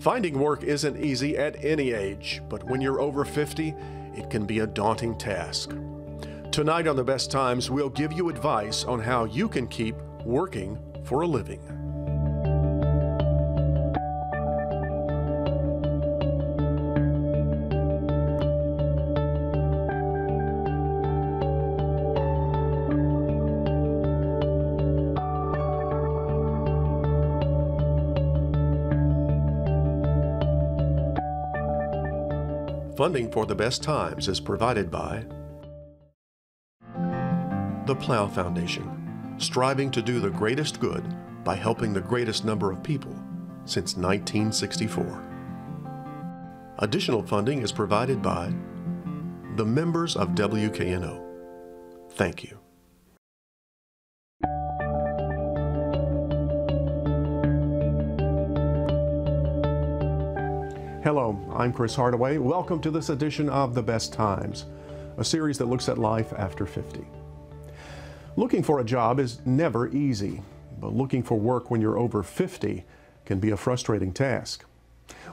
Finding work isn't easy at any age, but when you're over 50, it can be a daunting task. Tonight on The Best Times, we'll give you advice on how you can keep working for a living. Funding for The Best Times is provided by the Plow Foundation, striving to do the greatest good by helping the greatest number of people since 1964. Additional funding is provided by the members of WKNO. Thank you. Hello, I'm Chris Hardaway. Welcome to this edition of The Best Times, a series that looks at life after 50. Looking for a job is never easy, but looking for work when you're over 50 can be a frustrating task.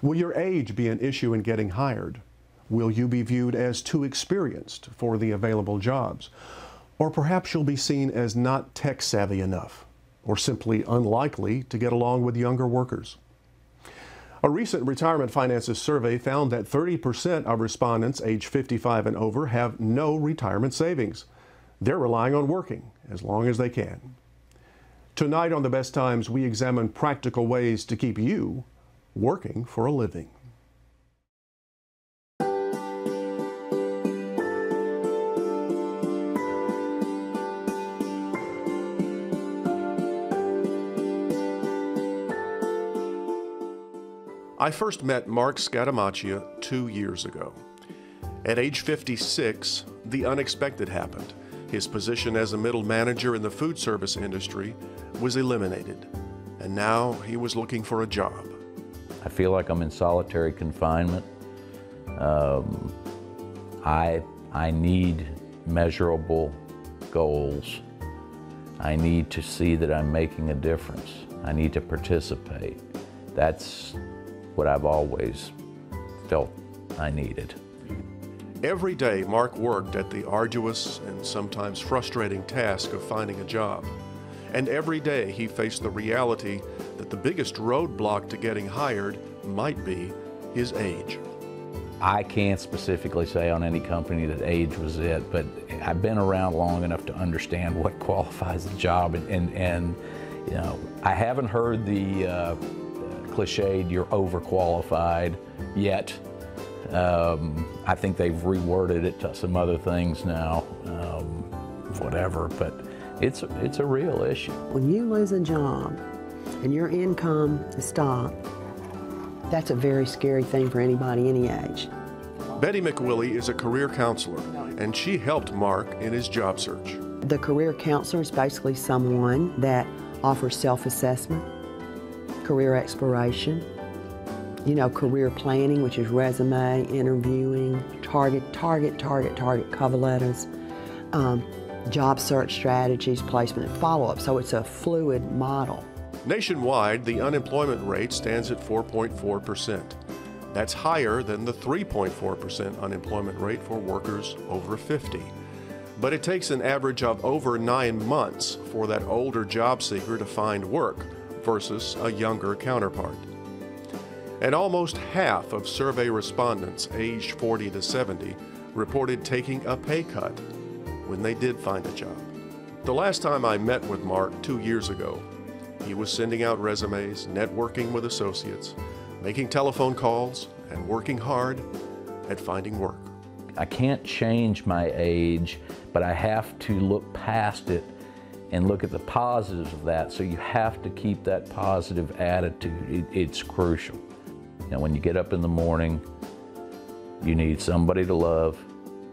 Will your age be an issue in getting hired? Will you be viewed as too experienced for the available jobs? Or perhaps you'll be seen as not tech-savvy enough, or simply unlikely to get along with younger workers. A recent Retirement Finances survey found that 30% of respondents age 55 and over have no retirement savings. They're relying on working as long as they can. Tonight on The Best Times, we examine practical ways to keep you working for a living. I first met Mark Scatamaccia 2 years ago. At age 56, the unexpected happened. His position as a middle manager in the food service industry was eliminated, and now he was looking for a job. I feel like I'm in solitary confinement. I need measurable goals. I need to see that I'm making a difference. I need to participate. That's what I've always felt I needed. Every day, Mark worked at the arduous and sometimes frustrating task of finding a job. And every day he faced the reality that the biggest roadblock to getting hired might be his age. I can't specifically say on any company that age was it, but I've been around long enough to understand what qualifies a job, and you know, I haven't heard the cliched, you're overqualified yet. I think they've reworded it to some other things now, whatever, but it's a real issue. When you lose a job and your income is stopped, that's a very scary thing for anybody any age. Betty McWillie is a career counselor, and she helped Mark in his job search. The career counselor is basically someone that offers self-assessment, career exploration, career planning, which is resume, interviewing, target cover letters, job search strategies, placement and follow-up. So it's a fluid model. Nationwide, the unemployment rate stands at 4.4%. That's higher than the 3.4% unemployment rate for workers over 50. But it takes an average of over 9 months for that older job seeker to find work versus a younger counterpart. And almost half of survey respondents aged 40 to 70 reported taking a pay cut when they did find a job. The last time I met with Mark 2 years ago, he was sending out resumes, networking with associates, making telephone calls, and working hard at finding work. I can't change my age, but I have to look past it and look at the positives of that. So you have to keep that positive attitude. It's crucial. Now, when you get up in the morning, you need somebody to love,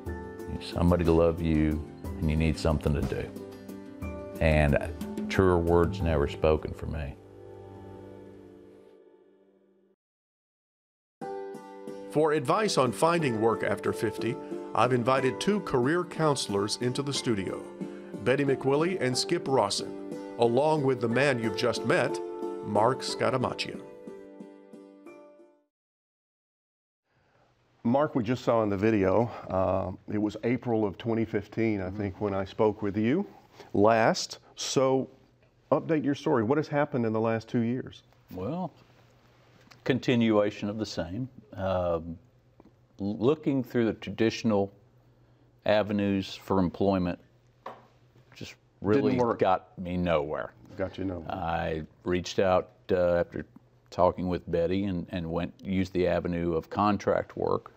you need somebody to love you, and you need something to do. And truer words never spoken for me. For advice on finding work after 50, I've invited 2 career counselors into the studio, Betty McWillie and Skip Rawson, along with the man you've just met, Mark Scatamaccia. Mark, we just saw in the video, it was April of 2015, I think, when I spoke with you last. So update your story. What has happened in the last 2 years? Well, continuation of the same. Looking through the traditional avenues for employment just really got me nowhere. Got you nowhere. I reached out after talking with Betty and used the avenue of contract work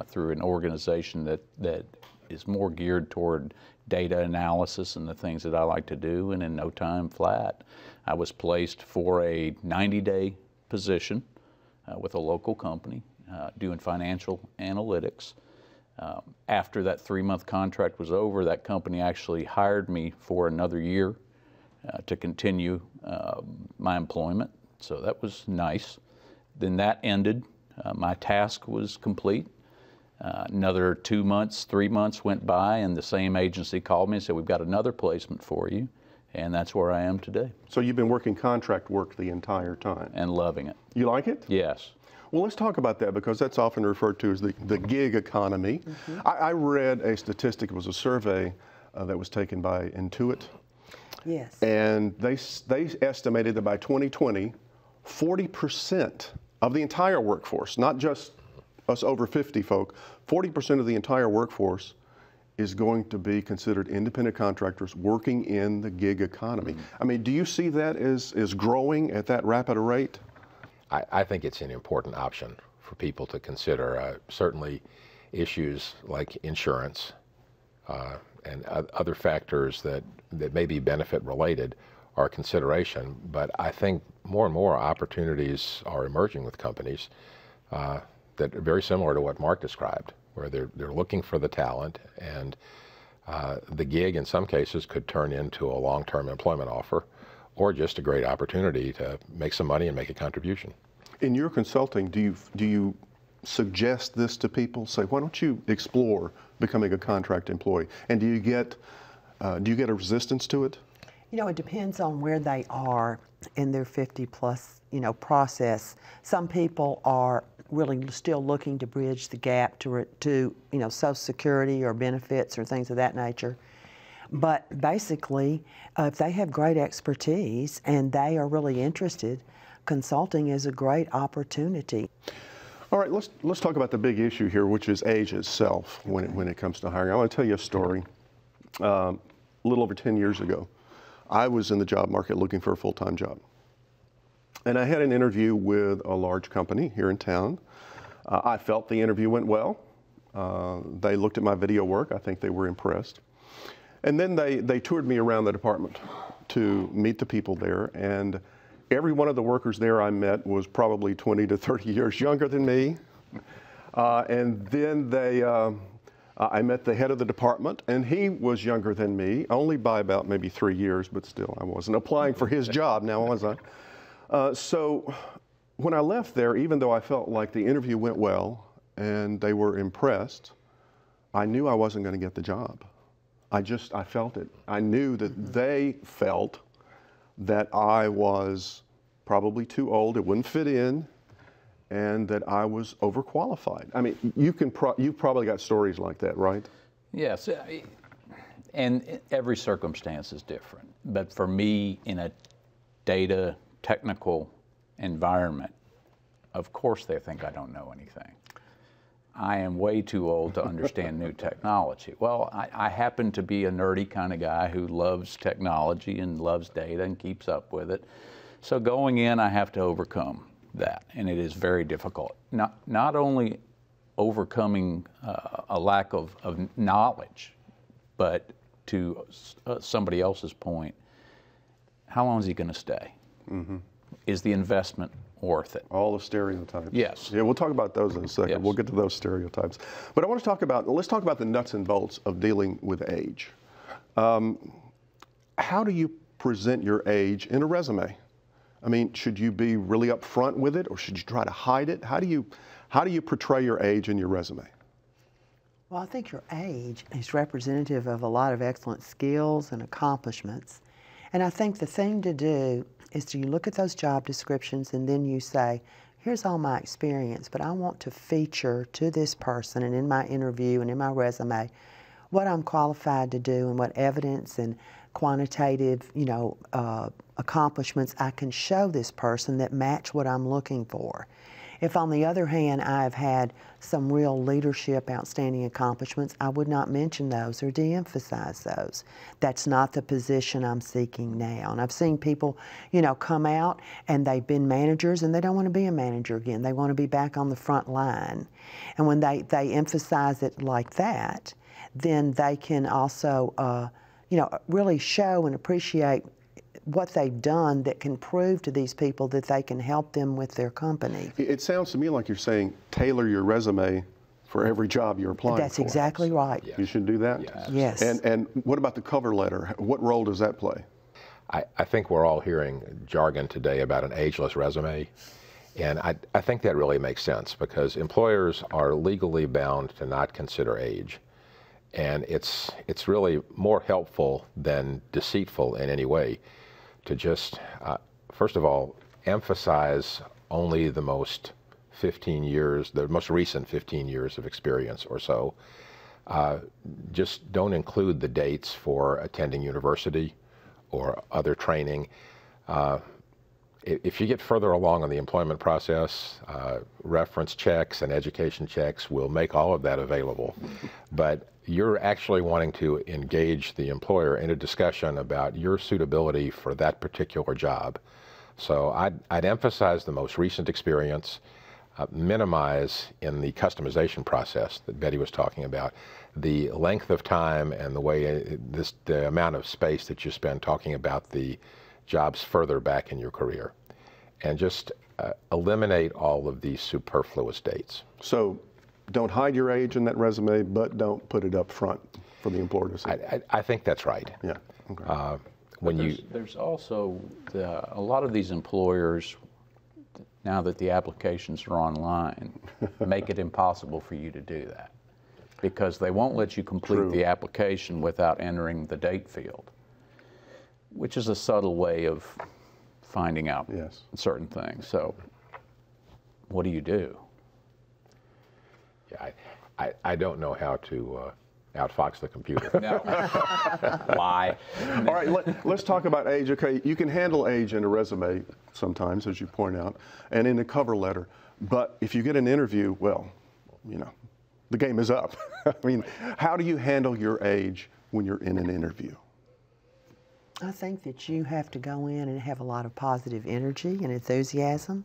through an organization that is more geared toward data analysis and the things that I like to do, and in no time flat, I was placed for a 90-day position with a local company doing financial analytics. After that 3-month contract was over, that company actually hired me for another year to continue my employment, so that was nice. Then that ended. My task was complete. Another 2 months, 3 months went by, and the same agency called me and said, we've got another placement for you, and that's where I am today. So you've been working contract work the entire time? And loving it. You like it? Yes. Well, let's talk about that, because that's often referred to as the gig economy. I read a statistic, it was a survey that was taken by Intuit. Yes. And they estimated that by 2020, 40% of the entire workforce, not just us over 50 folk, 40% of the entire workforce is going to be considered independent contractors working in the gig economy. I mean, do you see that as growing at that rapid a rate? I think it's an important option for people to consider. Certainly issues like insurance and other factors that may be benefit related are a consideration, but I think more and more opportunities are emerging with companies that are very similar to what Mark described, where they're looking for the talent, and the gig in some cases could turn into a long-term employment offer, or just a great opportunity to make some money and make a contribution. In your consulting, do you suggest this to people? Say, why don't you explore becoming a contract employee? And do you get a resistance to it? You know, it depends on where they are in their 50-plus, process. Some people are really still looking to bridge the gap to Social Security or benefits or things of that nature. But basically, if they have great expertise and they are really interested, consulting is a great opportunity. All right, let's talk about the big issue here, which is age itself when it comes to hiring. I want to tell you a story. A little over 10 years ago, I was in the job market looking for a full-time job. And I had an interview with a large company here in town. I felt the interview went well. They looked at my video work. I think they were impressed. And then they toured me around the department to meet the people there. And every one of the workers there I met was probably 20 to 30 years younger than me. And then I met the head of the department, and he was younger than me, only by about maybe 3 years, but still I wasn't applying for his job now, was I? So when I left there, even though I felt like the interview went well and they were impressed, I knew I wasn't going to get the job. I felt it. I knew that they felt that I was probably too old, it wouldn't fit in, and that I was overqualified. I mean, you've probably got stories like that, right? Yes, and every circumstance is different. But for me, in a data technical environment, of course they think I don't know anything. I am way too old to understand new technology. Well, I happen to be a nerdy kind of guy who loves technology and loves data and keeps up with it. So going in, I have to overcome that, and it is very difficult. Not only overcoming a lack of knowledge, but to somebody else's point, how long is he going to stay? Mm-hmm. Is the investment worth it? All the stereotypes. Yes. Yeah, we'll talk about those in a second. Yes. We'll get to those stereotypes. But let's talk about the nuts and bolts of dealing with age. How do you present your age in a resume? I mean, should you be really upfront with it, or should you try to hide it? How do you portray your age in your resume? Well, I think your age is representative of a lot of excellent skills and accomplishments. And I think the thing to do is to look at those job descriptions and then you say, here's all my experience, but I want to feature to this person and in my interview and in my resume what I'm qualified to do and what evidence and quantitative, accomplishments I can show this person that match what I'm looking for. If, on the other hand, I've had some real leadership, outstanding accomplishments, I would not mention those or de-emphasize those. That's not the position I'm seeking now. And I've seen people, come out and they've been managers and they don't want to be a manager again. They want to be back on the front line. And when they emphasize it like that, then they can also, really show and appreciate what they've done that can prove to these people that they can help them with their company. It sounds to me like you're saying tailor your resume for every job you're applying for. That's exactly right. You should do that? Yes. And what about the cover letter? What role does that play? I think we're all hearing jargon today about an ageless resume. And I think that really makes sense because employers are legally bound to not consider age. And it's really more helpful than deceitful in any way to just, first of all, emphasize only the most 15 years, the most recent 15 years of experience or so. Just don't include the dates for attending university or other training. If you get further along in the employment process, reference checks and education checks will make all of that available. But you're actually wanting to engage the employer in a discussion about your suitability for that particular job. So I'd emphasize the most recent experience, minimize in the customization process that Betty was talking about, the length of time and the way the amount of space that you spend talking about the jobs further back in your career, and just eliminate all of these superfluous dates. So don't hide your age in that resume, but don't put it up front for the employer to see. I think that's right. Yeah. Okay. There's also a lot of these employers, now that the applications are online, make it impossible for you to do that because they won't let you complete the application without entering the date field, which is a subtle way of finding out certain things. So what do you do? Yeah, I don't know how to outfox the computer. No. Why? All right, let's talk about age. Okay, you can handle age in a resume sometimes, as you point out, and in a cover letter. But if you get an interview, well, the game is up. I mean, how do you handle your age when you're in an interview? I think that you have to go in and have a lot of positive energy and enthusiasm.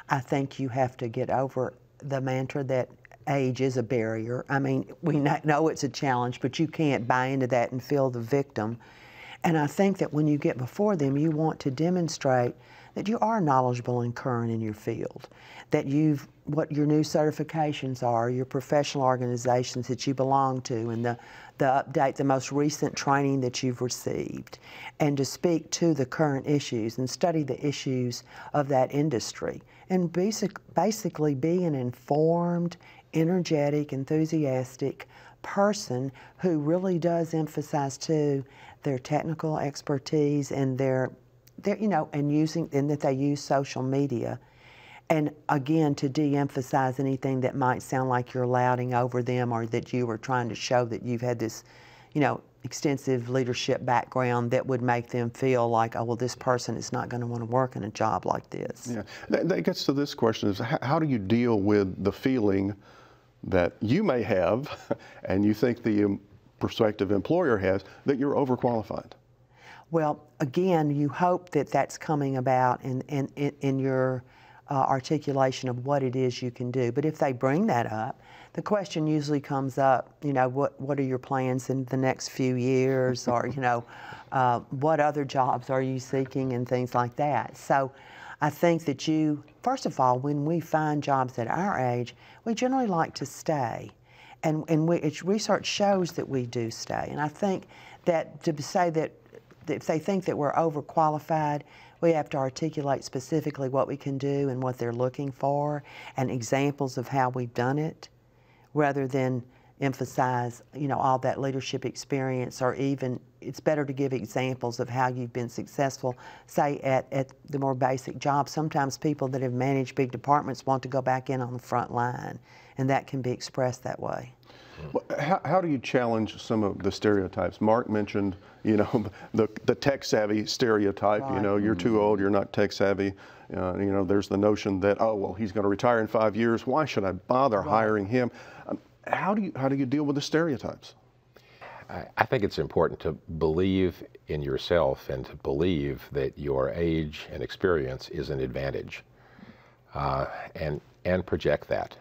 I think you have to get over the mantra that age is a barrier. I mean, we know it's a challenge, but you can't buy into that and feel the victim. And I think that when you get before them, you want to demonstrate that you are knowledgeable and current in your field, that what your new certifications are, your professional organizations that you belong to, and the most recent training that you've received, and to speak to the current issues and study the issues of that industry, and basically be an informed, energetic, enthusiastic person who really does emphasize too their technical expertise and and that they use social media. And again, to de-emphasize anything that might sound like you're lauding over them or that you were trying to show that you've had this, extensive leadership background that would make them feel like, oh, well, this person is not going to want to work in a job like this. Yeah, that gets to this question is how do you deal with the feeling that you may have and you think the prospective employer has that you're overqualified? Well, again, you hope that that's coming about in your articulation of what it is you can do. But if they bring that up, the question usually comes up, what are your plans in the next few years, or, what other jobs are you seeking and things like that. So I think that first of all, when we find jobs at our age, we generally like to stay. And research shows that we do stay. And I think that to say that if they think that we're overqualified, we have to articulate specifically what we can do and what they're looking for and examples of how we've done it, rather than emphasize, you know, all that leadership experience, or even it's better to give examples of how you've been successful, say at the more basic jobs. Sometimes people that have managed big departments want to go back in on the front line, and that can be expressed that way. Well, how do you challenge some of the stereotypes? Mark mentioned, you know, the tech-savvy stereotype. Right. You know, you're too old, you're not tech-savvy. You know, there's the notion that, oh, well, he's going to retire in 5 years. Why should I bother hiring him? How do you deal with the stereotypes? I think it's important to believe in yourself and to believe that your age and experience is an advantage, and project that.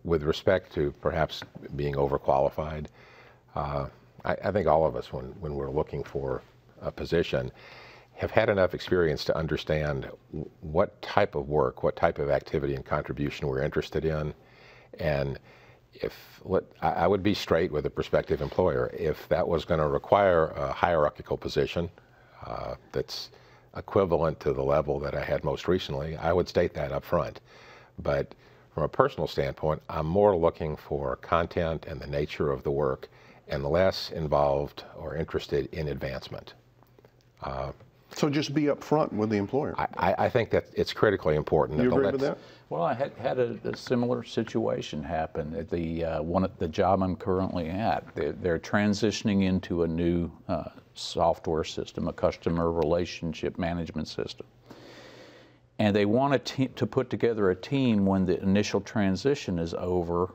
With respect to perhaps being overqualified, I think all of us, when we're looking for a position, have had enough experience to understand what type of work, what type of activity and contribution we're interested in. And I would be straight with a prospective employer. If that was going to require a hierarchical position that's equivalent to the level that I had most recently, I would state that up front. But from a personal standpoint, I'm more looking for content and the nature of the work, and less involved or interested in advancement. So just be up front with the employer. I think that it's critically important. You agree with that? Well, I had a similar situation happen at the job I'm currently at. They're transitioning into a new software system, a customer relationship management system. And they want to put together a team when the initial transition is over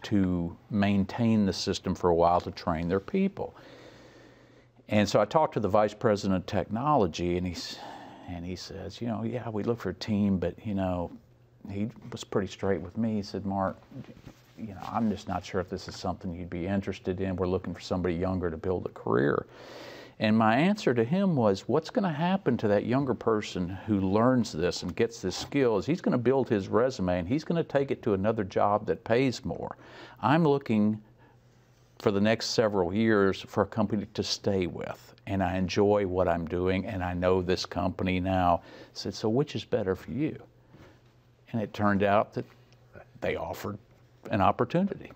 to maintain the system for a while, to train their people. And so I talked to the vice president of technology, and he says, you know, yeah, we look for a team, but, you know, he was pretty straight with me. He said, Mark, you know, I'm just not sure if this is something you'd be interested in. We're looking for somebody younger to build a career. And my answer to him was, what's going to happen to that younger person who learns this and gets this skill is he's going to build his resume and he's going to take it to another job that pays more. I'm looking for the next several years for a company to stay with, and I enjoy what I'm doing, and I know this company now. I said, so which is better for you? And it turned out that they offered an opportunity.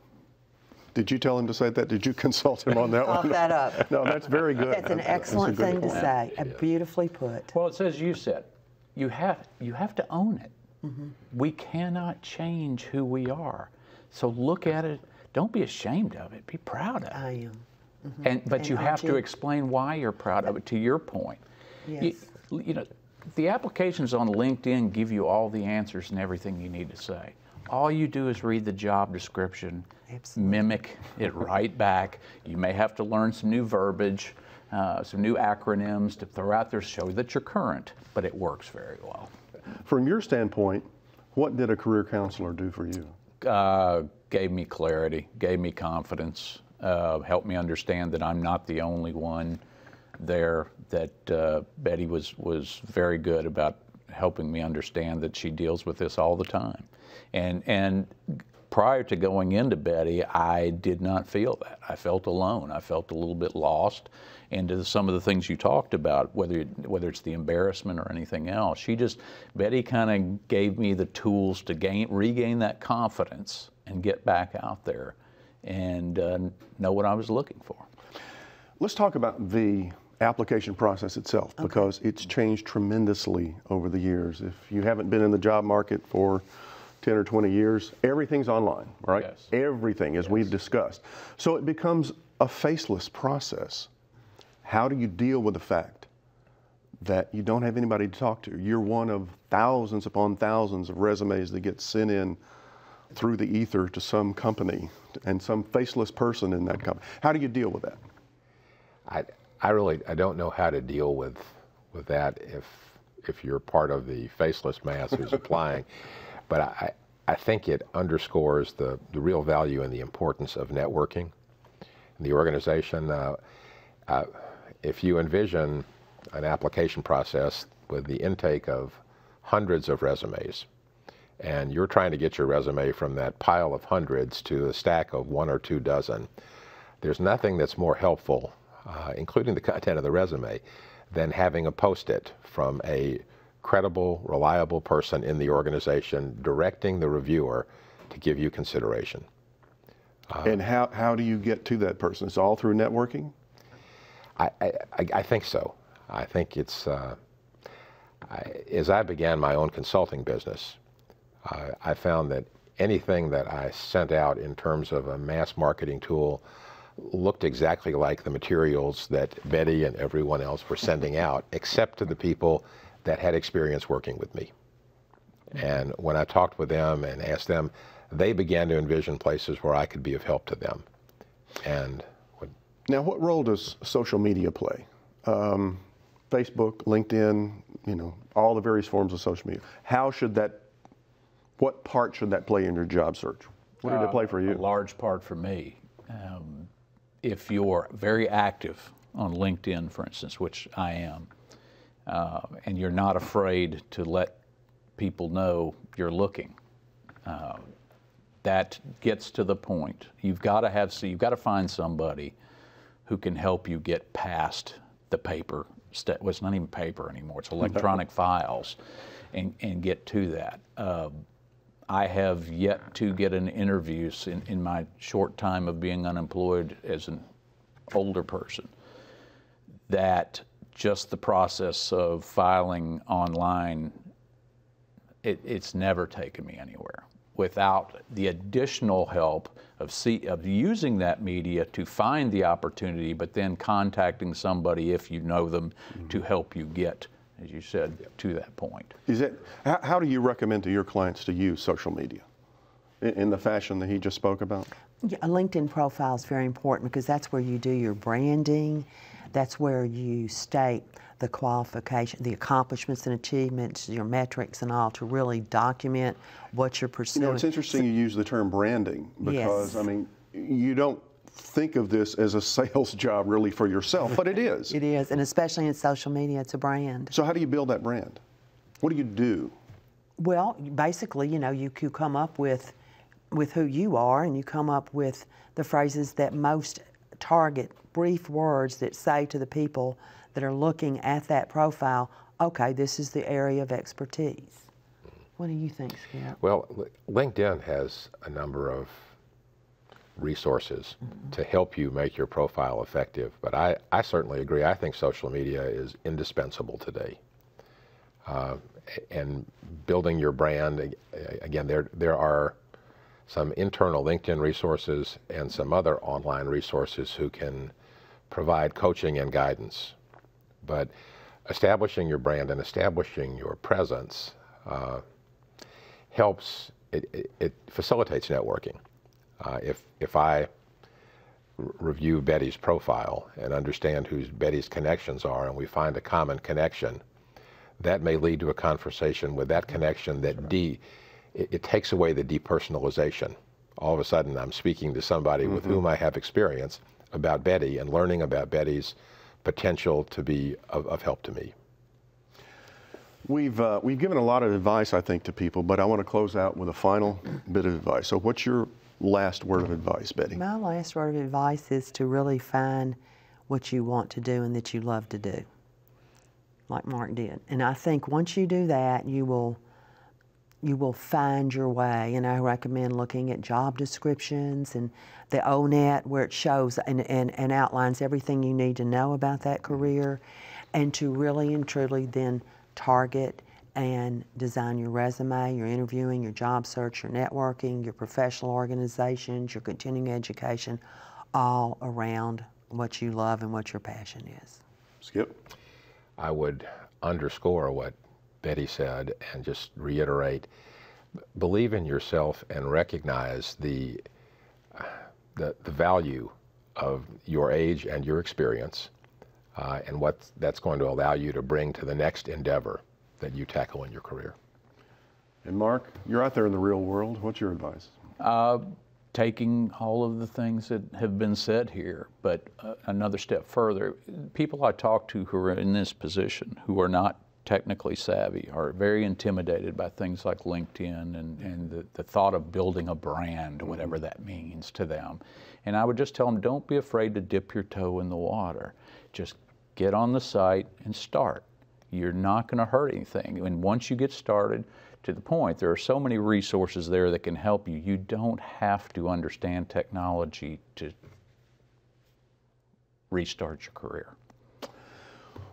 Did you tell him to say that? Did you consult him on that one? Off that up. No, that's very good. That's an excellent thing to say. Beautifully put. Well, it's as you said, you have to own it. Mm-hmm. We cannot change who we are. So look at it. Don't be ashamed of it. Be proud of it. I am. Mm-hmm. But you have to explain why you're proud of it, to your point. Yes. You know, the applications on LinkedIn give you all the answers and everything you need to say. All you do is read the job description, mimic it right back. You may have to learn some new verbiage, some new acronyms to throw out there to show that you're current, but it works very well. From your standpoint, what did a career counselor do for you? Gave me clarity, gave me confidence, helped me understand that I'm not the only one there, that Betty was very good about helping me understand that she deals with this all the time. And prior to going into Betty, I did not feel that. I felt alone. I felt a little bit lost into some of the things you talked about, whether it's the embarrassment or anything else. Betty kind of gave me the tools to regain that confidence and get back out there and know what I was looking for. Let's talk about the application process itself, because it's changed tremendously over the years. If you haven't been in the job market for 10 or 20 years, everything's online, right? Yes. Everything, as we've discussed. So it becomes a faceless process. How do you deal with the fact that you don't have anybody to talk to? You're one of thousands upon thousands of resumes that get sent in through the ether to some company and some faceless person in that company. How do you deal with that? I don't know how to deal with that if you're part of the faceless mass who's applying. But I think it underscores the real value and the importance of networking in the organization. If you envision an application process with the intake of hundreds of resumes, and you're trying to get your resume from that pile of hundreds to a stack of 1 or 2 dozen, there's nothing that's more helpful, including the content of the resume, than having a post-it from a credible, reliable person in the organization directing the reviewer to give you consideration. And how do you get to that person? It's all through networking? I think so. I think it's, as I began my own consulting business, I found that anything that I sent out in terms of a mass marketing tool looked exactly like the materials that Betty and everyone else were sending out, except to the people that had experience working with me. And when I talked with them and asked them, they began to envision places where I could be of help to them. And now, what role does social media play? Facebook, LinkedIn, you know, all the various forms of social media. What part should that play in your job search? What did it play for you? A large part for me. If you're very active on LinkedIn, for instance, which I am, and you're not afraid to let people know you're looking, that gets to the point. You've got to find somebody who can help you get past the paper step. Well, it's not even paper anymore. It's electronic files, and get to that. I have yet to get an interview in my short time of being unemployed as an older person, that just the process of filing online, it's never taken me anywhere without the additional help of using that media to find the opportunity, but then contacting somebody, if you know them, to help you get, as you said, to that point. How do you recommend to your clients to use social media in the fashion that he just spoke about? Yeah, a LinkedIn profile is very important because that's where you do your branding. That's where you state the qualification, the accomplishments and achievements, your metrics and all, to really document what you're pursuing. You know, it's interesting you use the term branding because, I mean, you don't think of this as a sales job really for yourself, but it is. It is, and especially in social media, it's a brand. So how do you build that brand? What do you do? Well, basically, you know, you come up with who you are, and you come up with the phrases that most target, brief words that say to the people that are looking at that profile, okay, this is the area of expertise. What do you think, Skip? Well, LinkedIn has a number of resources to help you make your profile effective, but I certainly agree. I think social media is indispensable today. And building your brand, again, there are some internal LinkedIn resources and some other online resources who can provide coaching and guidance. But establishing your brand and establishing your presence helps, it facilitates networking. If I review Betty's profile and understand who Betty's connections are, and we find a common connection, that may lead to a conversation with that connection that it takes away the depersonalization. All of a sudden, I'm speaking to somebody with whom I have experience about Betty and learning about Betty's potential to be of help to me. We've given a lot of advice, I think, to people, but I want to close out with a final bit of advice. So what's your last word of advice, Betty? My last word of advice is to really find what you want to do and that you love to do, like Mark did. And I think once you do that, you will find your way. And I recommend looking at job descriptions and the ONET, where it shows and outlines everything you need to know about that career, and to really and truly then target and design your resume, your interviewing, your job search, your networking, your professional organizations, your continuing education, all around what you love and what your passion is. Skip? I would underscore what Betty said and just reiterate, believe in yourself and recognize the value of your age and your experience and what that's going to allow you to bring to the next endeavor that you tackle in your career. And Mark, you're out there in the real world. What's your advice? Taking all of the things that have been said here, but another step further, people I talk to who are in this position, who are not technically savvy, are very intimidated by things like LinkedIn and the thought of building a brand, whatever that means to them. And I would just tell them, don't be afraid to dip your toe in the water. Just get on the site and start. You're not going to hurt anything. And once you get started, to the point, there are so many resources there that can help you. You don't have to understand technology to restart your career.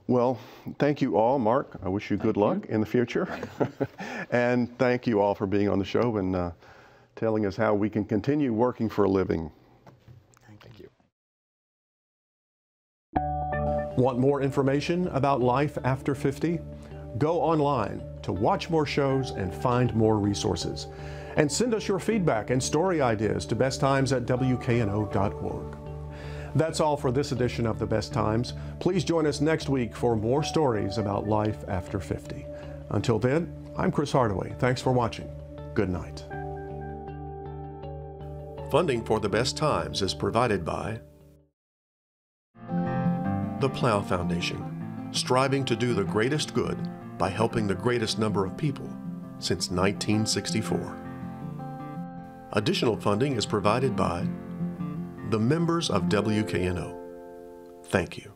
Well, thank you all. Mark, I wish you good luck in the future. And thank you all for being on the show and telling us how we can continue working for a living. Thank you. Want more information about life after 50? Go online to watch more shows and find more resources. And send us your feedback and story ideas to besttimes@wkno.org. That's all for this edition of The Best Times. Please join us next week for more stories about life after 50. Until then, I'm Chris Hardaway. Thanks for watching. Good night. Funding for The Best Times is provided by the Plow Foundation, striving to do the greatest good by helping the greatest number of people since 1964. Additional funding is provided by the members of WKNO. Thank you.